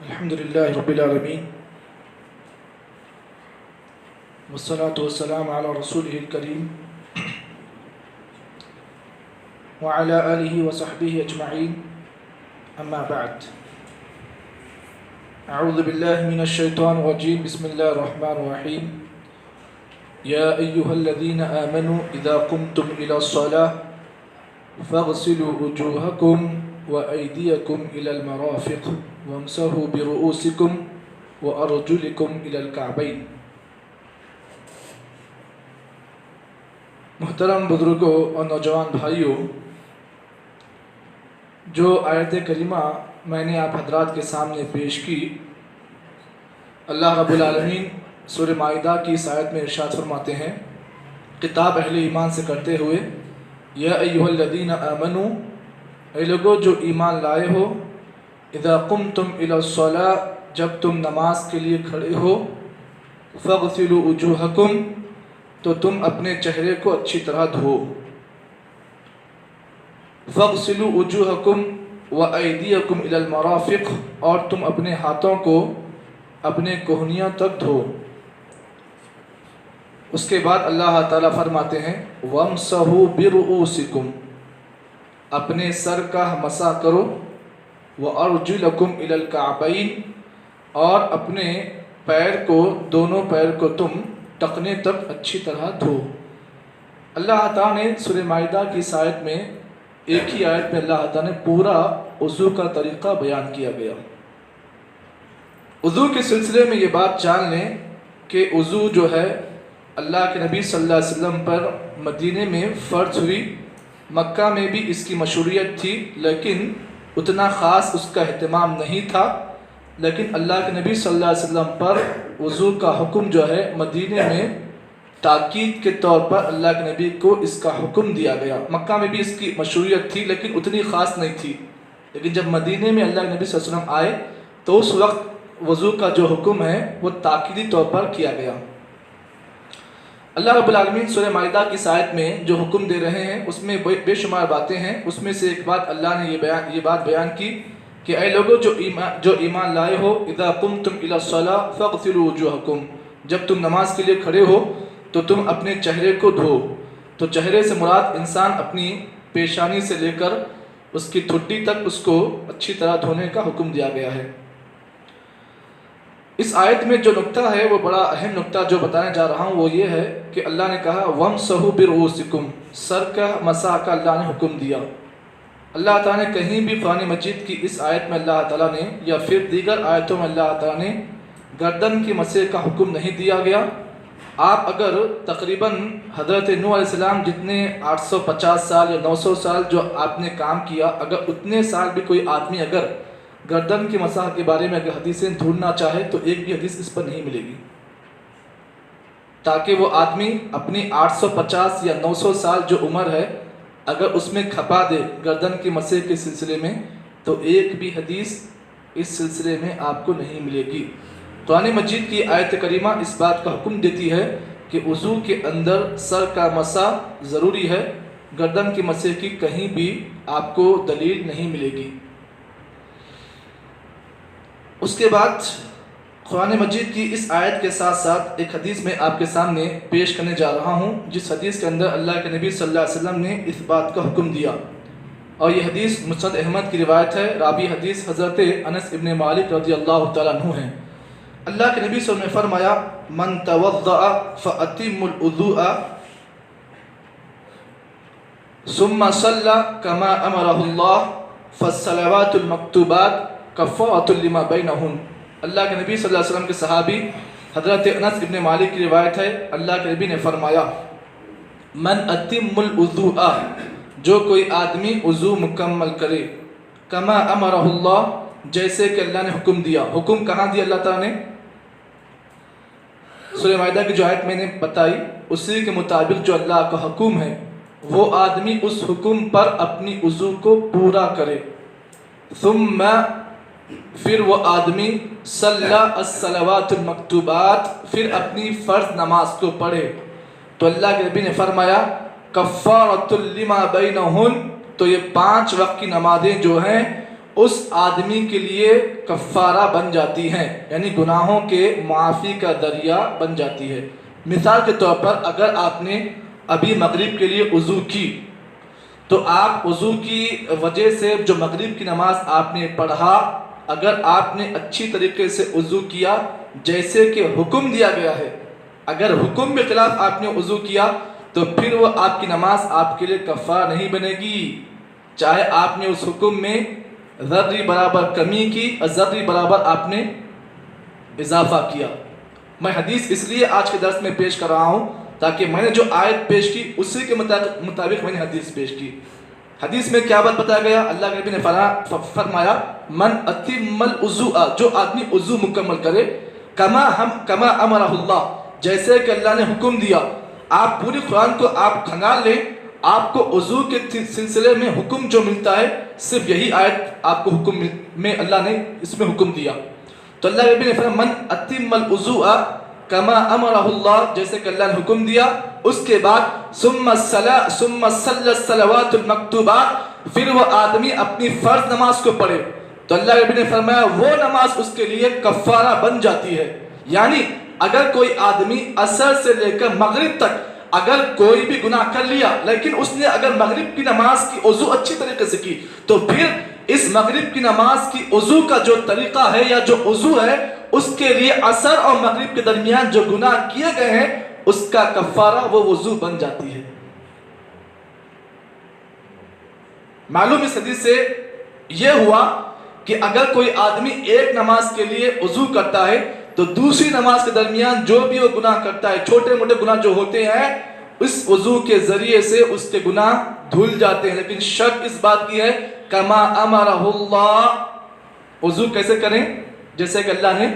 الحمد لله رب العالمين والصلاة والسلام على رسوله الكريم وعلى آله وصحبه أجمعين أما بعد أعوذ بالله من الشيطان الرجيم بسم الله الرحمن الرحيم يا أيها الذين آمنوا إذا قمتم إلى الصلاة فاغسلوا وجوهكم وأيديكم إلى المرافق وامسحوا برؤوسكم وأرجلكم إلى الكعبين۔ محترم بزرگوں اور نوجوان بھائیوں، جو آیت کریمہ میں نے آپ حضرات کے سامنے پیش کی، اللہ رب العالمین سورہ مائدہ کی اس آیت میں ارشاد فرماتے ہیں خطاب اہل ایمان سے کرتے ہوئے، یا ایھا الذین آمنوا، اے لوگو جو ایمان لائے ہو، اذا قمتم الی الصلاۃ، جب تم نماز کے لیے کھڑے ہو، فاغسلوا وجوہکم، تو تم اپنے چہرے کو اچھی طرح دھو، فاغسلوا وجوہکم وایدیکم الی المرافق، اور تم اپنے ہاتھوں کو اپنے کوہنیوں تک دھو۔ اس کے بعد اللہ تعالیٰ فرماتے ہیں وامسحوا برؤوسکم، اپنے سر کا مسح کرو، وارجلکم الی الکعبین، اور اپنے پیر کو، دونوں پیر کو تم ٹخنے تک اچھی طرح دھو۔ اللہ تعالیٰ نے سورہ مائدہ کی اس آیت میں، ایک ہی آیت میں اللہ تعالیٰ نے پورا وضو کا طریقہ بیان کیا گیا۔ وضو کے سلسلے میں یہ بات جان لیں کہ وضو جو ہے اللہ کے نبی صلی اللہ علیہ وسلم پر مدینے میں فرض ہوئی، مکہ میں بھی اس کی مشروعیت تھی، لیکن اتنا خاص اس کا اہتمام نہیں تھا، لیکن اللہ کے نبی صلی اللہ علیہ وسلم پر وضو کا حکم جو ہے مدینے میں تاکید کے طور پر اللہ کے نبی کو اس کا حکم دیا گیا۔ مکہ میں بھی اس کی مشروعیت تھی لیکن اتنی خاص نہیں تھی، لیکن جب مدینے میں اللہ کے نبی صلی اللہ علیہ وسلم آئے تو اس وقت وضو کا جو حکم ہے وہ تاکیدی طور پر کیا گیا۔ اللہ رب العالمین سورہ مائدہ کی اس آیت میں جو حکم دے رہے ہیں اس میں بے شمار باتیں ہیں۔ اس میں سے ایک بات اللہ نے یہ بات بیان کی کہ اے لوگوں جو ایمان لائے ہو، اذا قمتم الی الصلاۃ فاغسلوا وجوہکم، جب تم نماز کے لیے کھڑے ہو تو تم اپنے چہرے کو دھو۔ تو چہرے سے مراد انسان اپنی پیشانی سے لے کر اس کی ٹھڈی تک اس کو اچھی طرح دھونے کا حکم دیا گیا ہے۔ اس آیت میں جو نقطہ ہے وہ بڑا اہم نقطہ جو بتانے جا رہا ہوں وہ یہ ہے کہ اللہ نے کہا وامسحوا برؤوسکم، سر کا مسح کا اللہ نے حکم دیا۔ اللہ تعالیٰ نے کہیں بھی قرآن مجید کی اس آیت میں اللہ تعالیٰ نے یا پھر دیگر آیتوں میں اللہ تعالیٰ نے گردن کی مسح کا حکم نہیں دیا گیا۔ آپ اگر تقریباً حضرت نوح علیہ السلام جتنے 850 سال یا 900 سال جو آپ نے کام کیا، اگر اتنے سال بھی کوئی آدمی اگر گردن کی مسح کے بارے میں اگر حدیثیں ڈھونڈنا چاہے تو ایک بھی حدیث اس پر نہیں ملے گی، تاکہ وہ آدمی اپنی 850 یا 900 سال جو عمر ہے اگر اس میں کھپا دے گردن کی مسح کے سلسلے میں تو ایک بھی حدیث اس سلسلے میں آپ کو نہیں ملے گی۔ قرآن مجید کی آیت کریمہ اس بات کا حکم دیتی ہے کہ وضو کے اندر سر کا مسح ضروری ہے، گردن کی مسح کی کہیں بھی آپ کو دلیل نہیں ملے گی۔ اس کے بعد قرآن مجید کی اس آیت کے ساتھ ساتھ ایک حدیث میں آپ کے سامنے پیش کرنے جا رہا ہوں، جس حدیث کے اندر اللہ کے نبی صلی اللہ علیہ وسلم نے اس بات کا حکم دیا، اور یہ حدیث مسند احمد کی روایت ہے۔ راوی حدیث حضرت انس ابن مالک رضی اللہ تعالیٰ عنہ ہیں۔ اللہ کے نبی صلی اللہ علیہ وسلم نے فرمایا من توضأ فأتم الوضوء ثم صلى كما امره الله فالصلوات المكتوبات کفارۃ لما بینہن۔ اللہ کے نبی صلی اللہ علیہ وسلم کے صحابی حضرت انس ابن مالک کی روایت ہے، اللہ کے نبی نے فرمایا من اتم الوضوء، جو کوئی آدمی وضو مکمل کرے، کما امرہ اللہ، جیسے کہ اللہ نے حکم دیا۔ حکم کہاں دیا اللہ تعالیٰ نے؟ سورہ مائدہ کی جو آیت میں نے بتائی اسی کے مطابق جو اللہ کا حکم ہے وہ آدمی اس حکم پر اپنی وضو کو پورا کرے، ثم پھر وہ آدمی صلی الصلوات المکتوبات، پھر اپنی فرض نماز کو پڑھے، تو اللہ کے نبی نے فرمایا کفارۃ لما بینہن، تو یہ 5 وقت کی نمازیں جو ہیں اس آدمی کے لیے کفارہ بن جاتی ہیں، یعنی گناہوں کے معافی کا ذریعہ بن جاتی ہے۔ مثال کے طور پر اگر آپ نے ابھی مغرب کے لیے وضو کی تو آپ وضو کی وجہ سے جو مغرب کی نماز آپ نے پڑھا، اگر آپ نے اچھی طریقے سے وضو کیا جیسے کہ حکم دیا گیا ہے، اگر حکم کے خلاف آپ نے وضو کیا تو پھر وہ آپ کی نماز آپ کے لیے کفارہ نہیں بنے گی، چاہے آپ نے اس حکم میں ذرے برابر کمی کی اور ذرے برابر آپ نے اضافہ کیا۔ میں حدیث اس لیے آج کے درس میں پیش کر رہا ہوں تاکہ میں نے جو آیت پیش کی اسی کے مطابق میں نے حدیث پیش کی۔ حدیث میں کیا بات بتایا گیا؟ اللہ کے نبی نے فرمایا من اتم الوضوء، جو آدمی وضو مکمل کرے، کما امرہ اللہ، جیسے کہ اللہ نے حکم دیا۔ آپ پوری قرآن کو آپ کھنگال لیں، آپ کو وضو کے سلسلے میں حکم جو ملتا ہے صرف یہی آیت آپ کو حکم میں اللہ نے اس میں حکم دیا۔ تو اللہ کے نبی نے فرمایا من اتم الوضوء کما امرہ اللہ، جیسے کہ اللہ نے حکم دیا، اس کے بعد ثم صلی الصلوات المکتوبات، پھر وہ آدمی اپنی فرض نماز کو پڑھے تو اللہ کے نبی نے فرمایا وہ نماز اس کے لیے کفارہ بن جاتی ہے۔ یعنی اگر کوئی آدمی عصر سے لے کر مغرب تک اگر کوئی بھی گناہ کر لیا لیکن اس نے اگر مغرب کی نماز کی وضو اچھی طریقے سے کی تو پھر اس مغرب کی نماز کی وضو کا جو طریقہ ہے یا جو وضو ہے اس کے لیے عصر اور مغرب کے درمیان جو گناہ کیے گئے ہیں اس کا کفارہ وہ وضو بن جاتی ہے۔ معلوم اس حدیث سے یہ ہوا کہ اگر کوئی آدمی ایک نماز کے لیے وضو کرتا ہے تو دوسری نماز کے درمیان جو بھی وہ گناہ کرتا ہے، چھوٹے موٹے گناہ جو ہوتے ہیں، اس وضو کے ذریعے سے اس کے گناہ دھل جاتے ہیں۔ لیکن شرط اس بات کی ہے کما امرہ اللہ، وضو کیسے کریں؟ جیسے کہ اللہ نے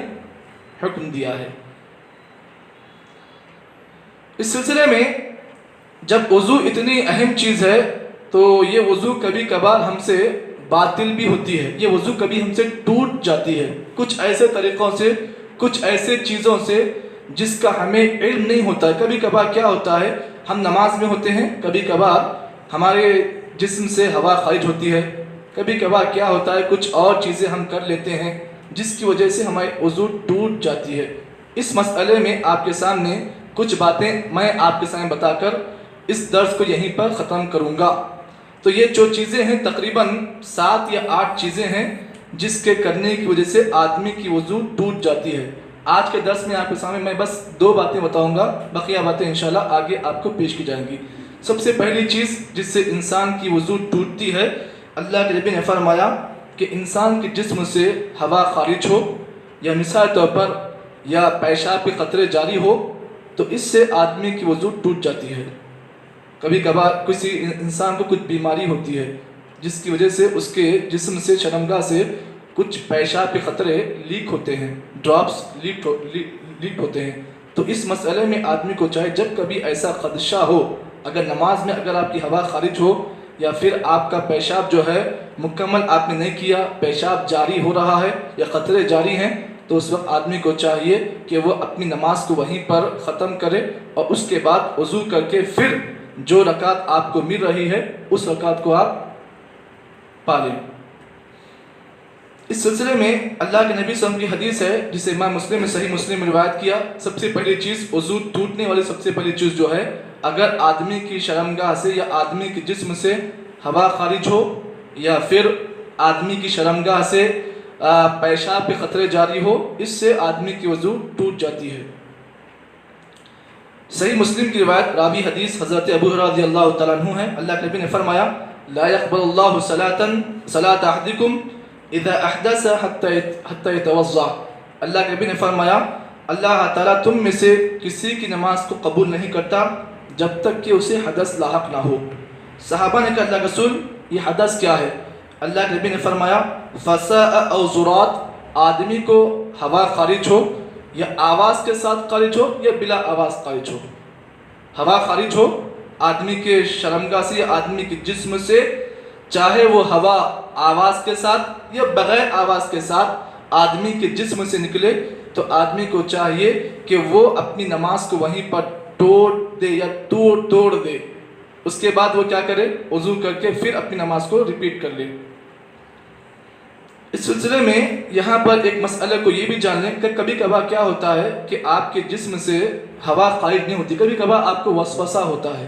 حکم دیا ہے۔ اس سلسلے میں جب وضو اتنی اہم چیز ہے تو یہ وضو کبھی کبھار ہم سے باطل بھی ہوتی ہے، یہ وضو کبھی ہم سے ٹوٹ جاتی ہے، کچھ ایسے طریقوں سے، کچھ ایسے چیزوں سے جس کا ہمیں علم نہیں ہوتا ہے۔ کبھی کبھار کیا ہوتا ہے، ہم نماز میں ہوتے ہیں، کبھی کبھار ہمارے جسم سے ہوا خارج ہوتی ہے، کبھی کبھار کیا ہوتا ہے کچھ اور چیزیں ہم کر لیتے ہیں جس کی وجہ سے ہماری وضو ٹوٹ جاتی ہے۔ اس مسئلے میں آپ کے سامنے کچھ باتیں میں آپ کے سامنے بتا کر اس درس کو یہیں پر ختم کروں گا۔ تو یہ جو چیزیں ہیں تقریباً 7 یا 8 چیزیں ہیں جس کے کرنے کی وجہ سے آدمی کی وضو ٹوٹ جاتی ہے۔ آج کے درس میں آپ کے سامنے میں بس 2 باتیں بتاؤں گا، بقیہ باتیں انشاءاللہ آگے آپ کو پیش کی جائیں گی۔ سب سے پہلی چیز جس سے انسان کی وضو ٹوٹتی ہے، اللہ کے نبی نے فرمایا کہ انسان کے جسم سے ہوا خارج ہو یا مثال طور پر یا پیشاب کے قطرے جاری ہو تو اس سے آدمی کی وضو ٹوٹ جاتی ہے۔ کبھی کبھار کسی انسان کو کچھ بیماری ہوتی ہے جس کی وجہ سے اس کے جسم سے شرمگاہ سے کچھ پیشاب کے قطرے لیک ہوتے ہیں، ڈراپس لیک ہوتے ہیں، تو اس مسئلے میں آدمی کو چاہے جب کبھی ایسا خدشہ ہو، اگر نماز میں اگر آپ کی ہوا خارج ہو یا پھر آپ کا پیشاب جو ہے مکمل آپ نے نہیں کیا، پیشاب جاری ہو رہا ہے یا قطرے جاری ہیں، تو اس وقت آدمی کو چاہیے کہ وہ اپنی نماز کو وہیں پر ختم کرے اور اس کے بعد وضو کر کے پھر جو رکعت آپ کو مل رہی ہے اس رکعت کو آپ پالیں۔ اس سلسلے میں اللہ کے نبی صلی اللہ علیہ وسلم کی حدیث ہے جسے امام مسلم نے صحیح مسلم میں روایت کیا۔ سب سے پہلی چیز وضو ٹوٹنے والی سب سے پہلی چیز جو ہے، اگر آدمی کی شرمگاہ سے یا آدمی کے جسم سے ہوا خارج ہو یا پھر آدمی کی شرمگاہ سے پیشاب کے قطرے جاری ہو، اس سے آدمی کی وضو ٹوٹ جاتی ہے۔ صحیح مسلم کی روایت راوی حدیث حضرت ابو ہریرہ رضی اللہ تعالیٰ عنہ ہے، اللہ کے نبی نے فرمایا لا يقبل اللہ صلاة احدکم اذا احدث حتى يتوضا، اللہ کے نبی نے فرمایا اللہ تعالیٰ تم میں سے کسی کی نماز کو قبول نہیں کرتا جب تک کہ اسے حدث لاحق نہ ہو۔ صحابہ نے کہا اللہ کے رسول یہ حدث کیا ہے؟ اللہ کے نبی نے فرمایا فساء او زرات، آدمی کو ہوا خارج ہو یا آواز کے ساتھ خارج ہو یا بلا آواز خارج ہو، ہوا خارج ہو آدمی کے شرمگاہ سے یا آدمی کے جسم سے، چاہے وہ ہوا آواز کے ساتھ یا بغیر آواز کے ساتھ آدمی کے جسم سے نکلے، تو آدمی کو چاہیے کہ وہ اپنی نماز کو وہیں پر توڑ دے یا توڑ دے، اس کے بعد وہ کیا کرے؟ وضو کر کے پھر اپنی نماز کو ریپیٹ کر لے۔ اس سلسلے میں یہاں پر ایک مسئلہ کو یہ بھی جان لیں کہ کبھی کبھار کیا ہوتا ہے کہ آپ کے جسم سے ہوا خارج نہیں ہوتی، کبھی کبھار آپ کو وسوسہ ہوتا ہے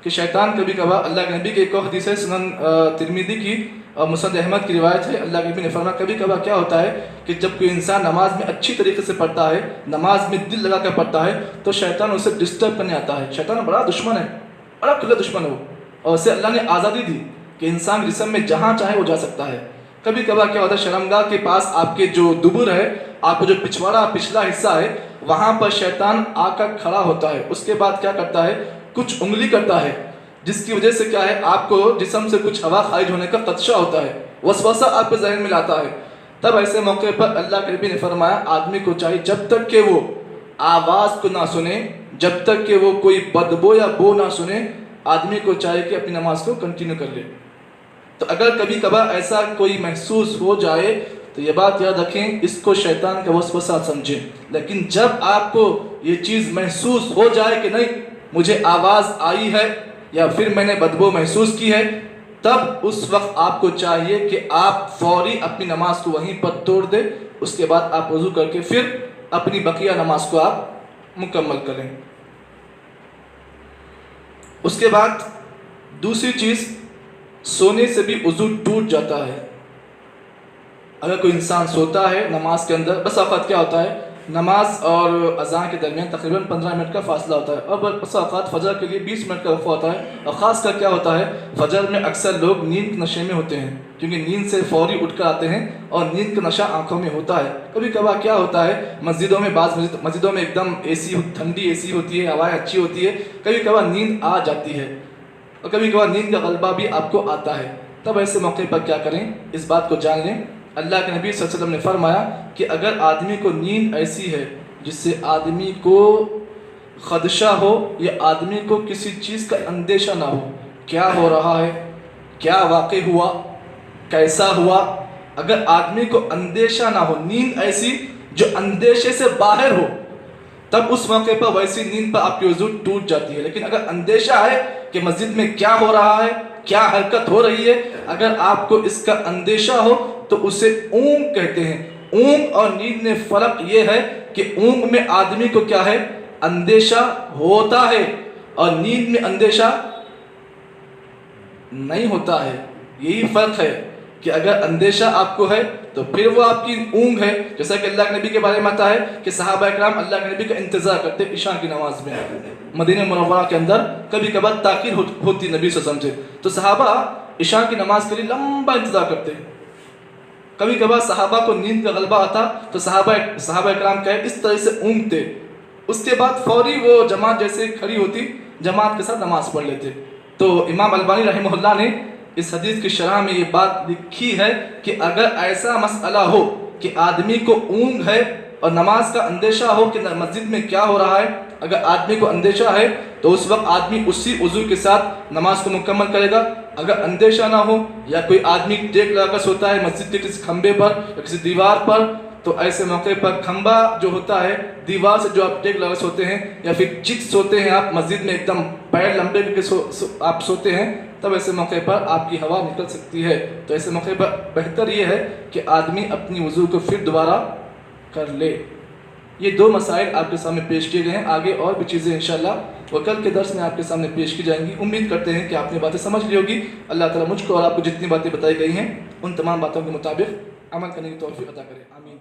کہ شیطان کبھی کبھار، اللہ کے نبی کے ایک حدیث ہے سنن ترمذی کی اور مسند احمد کی روایت ہے، اللہ کے نبی نے فرمایا کبھی کبھار کیا ہوتا ہے کہ جب کوئی انسان نماز میں اچھی طریقے سے پڑھتا ہے، نماز میں دل لگا کر پڑھتا ہے، تو شیطان اسے ڈسٹرب کرنے آتا ہے۔ شیطان بڑا دشمن ہے، بڑا کھلا دشمن ہے وہ، اور اسے اللہ نے آزادی دی کہ انسان جسم میں جہاں چاہے وہ جا سکتا ہے۔ کبھی کبھار کیا ہوتا ہے شرمگاہ کے پاس آپ کے جو دبر ہے، آپ کا جو پچھلا حصہ ہے، وہاں پر شیطان آ کر کھڑا ہوتا ہے، اس کے بعد کیا کرتا ہے، کچھ انگلی کرتا ہے، جس کی وجہ سے کیا ہے آپ کو جسم سے کچھ ہوا خارج ہونے کا خدشہ ہوتا ہے، وسوسہ آپ کے ذہن میں لاتا ہے۔ تب ایسے موقع پر اللہ کے نبی نے فرمایا آدمی کو چاہیے جب تک کہ وہ آواز کو نہ سنے، جب تک کہ وہ کوئی بدبو یا بو نہ سنے، آدمی کو چاہیے کہ اپنی نماز کو کنٹینیو کر لے۔ تو اگر کبھی کبھار ایسا کوئی محسوس ہو جائے تو یہ بات یاد رکھیں، اس کو شیطان کا وسوسہ سمجھیں، لیکن جب آپ کو یہ چیز محسوس ہو جائے کہ نہیں مجھے آواز آئی ہے یا پھر میں نے بدبو محسوس کی ہے، تب اس وقت آپ کو چاہیے کہ آپ فوری اپنی نماز کو وہیں پر توڑ دیں، اس کے بعد آپ وضو کر کے پھر اپنی بقیہ نماز کو آپ مکمل کریں۔ اس کے بعد دوسری چیز، سونے سے بھی وضو ٹوٹ جاتا ہے۔ اگر کوئی انسان سوتا ہے نماز کے اندر، بس اوقات کیا ہوتا ہے نماز اور اذان کے درمیان تقریباً 15 منٹ کا فاصلہ ہوتا ہے، اور بس اوقات فجر کے لیے 20 منٹ کا وقفہ ہوتا ہے، اور خاص کر کیا ہوتا ہے فجر میں اکثر لوگ نیند کے نشے میں ہوتے ہیں، کیونکہ نیند سے فوری اٹھ کر آتے ہیں اور نیند کا نشہ آنکھوں میں ہوتا ہے۔ کبھی کبھار کیا ہوتا ہے مسجدوں میں، بعض مسجدوں میں ایک دم ٹھنڈی اے سی ہوتی ہے، ہوائیں اچھی ہوتی ہے، کبھی کبھار نیند آ جاتی ہے اور کبھی کبھار نیند کا غلبہ بھی آپ کو آتا ہے۔ تب ایسے موقع پر کیا کریں، اس بات کو جان لیں، اللہ کے نبی صلی اللہ علیہ وسلم نے فرمایا کہ اگر آدمی کو نیند ایسی ہے جس سے آدمی کو خدشہ ہو یا آدمی کو کسی چیز کا اندیشہ نہ ہو، کیا ہو رہا ہے، کیا واقع ہوا، کیسا ہوا، اگر آدمی کو اندیشہ نہ ہو، نیند ایسی جو اندیشے سے باہر ہو، تب اس موقع پر ویسی نیند پر آپ کی وضو ٹوٹ جاتی ہے۔ لیکن اگر اندیشہ ہے کہ مسجد میں کیا ہو رہا ہے، کیا حرکت ہو رہی ہے، اگر آپ کو اس کا اندیشہ ہو تو اسے اونگ کہتے ہیں۔ اونگ اور نیند میں فرق یہ ہے کہ اونگ میں آدمی کو کیا ہے اندیشہ ہوتا ہے اور نیند میں اندیشہ نہیں ہوتا ہے۔ یہی فرق ہے کہ اگر اندیشہ آپ کو ہے تو پھر وہ آپ کی اونگ ہے، جیسا کہ اللہ کے نبی کے بارے میں آتا ہے کہ صحابہ اکرام اللہ کے نبی کا انتظار کرتے عشاء کی نماز میں، مدینہ منورہ کے اندر کبھی کبھار تاخیر ہوتی نبی صلی اللہ علیہ وسلم سے، تو صحابہ عشاء کی نماز کے لیے لمبا انتظار کرتے۔ کبھی کبھار صحابہ کو نیند کا غلبہ آتا تو صحابہ اکرام کہے اس طرح سے اونگتے، اس کے بعد فوری وہ جماعت جیسے کھڑی ہوتی جماعت کے ساتھ نماز پڑھ لیتے۔ تو امام البانی رحمہ اللہ نے اس حدیث کی شرح میں یہ بات لکھی ہے کہ اگر ایسا مسئلہ ہو کہ آدمی کو اونگ ہے اور نماز کا اندیشہ ہو کہ مسجد میں کیا ہو رہا ہے، اگر آدمی کو اندیشہ ہے تو اس وقت آدمی اسی وضو کے ساتھ نماز کو مکمل کرے گا۔ اگر اندیشہ نہ ہو یا کوئی آدمی ٹیک لگا کر سوتا ہے مسجد کے کسی کھمبے پر یا کسی دیوار پر، تو ایسے موقع پر کھمبا جو ہوتا ہے دیوار سے جو آپ ٹیک لگا سوتے ہیں یا پھر چکس سوتے ہیں آپ مسجد میں ایک دم پیر لمبے کر کے آپ سوتے ہیں، تب ایسے موقع پر آپ کی ہوا نکل سکتی ہے۔ تو ایسے موقع پر بہتر یہ ہے کہ آدمی اپنی وضو کو پھر دوبارہ کر لے۔ یہ دو مسائل آپ کے سامنے پیش کیے گئے ہیں، آگے اور بھی چیزیں انشاءاللہ وہ کل کے درس میں آپ کے سامنے پیش کی جائیں گی۔ امید کرتے ہیں کہ آپ نے باتیں سمجھ لی ہوگی۔ اللہ تعالیٰ مجھ کو اور آپ کو جتنی باتیں بتائی گئی ہیں ان تمام باتوں کے مطابق عمل کرنے کی توفیق عطا کرے، آمین۔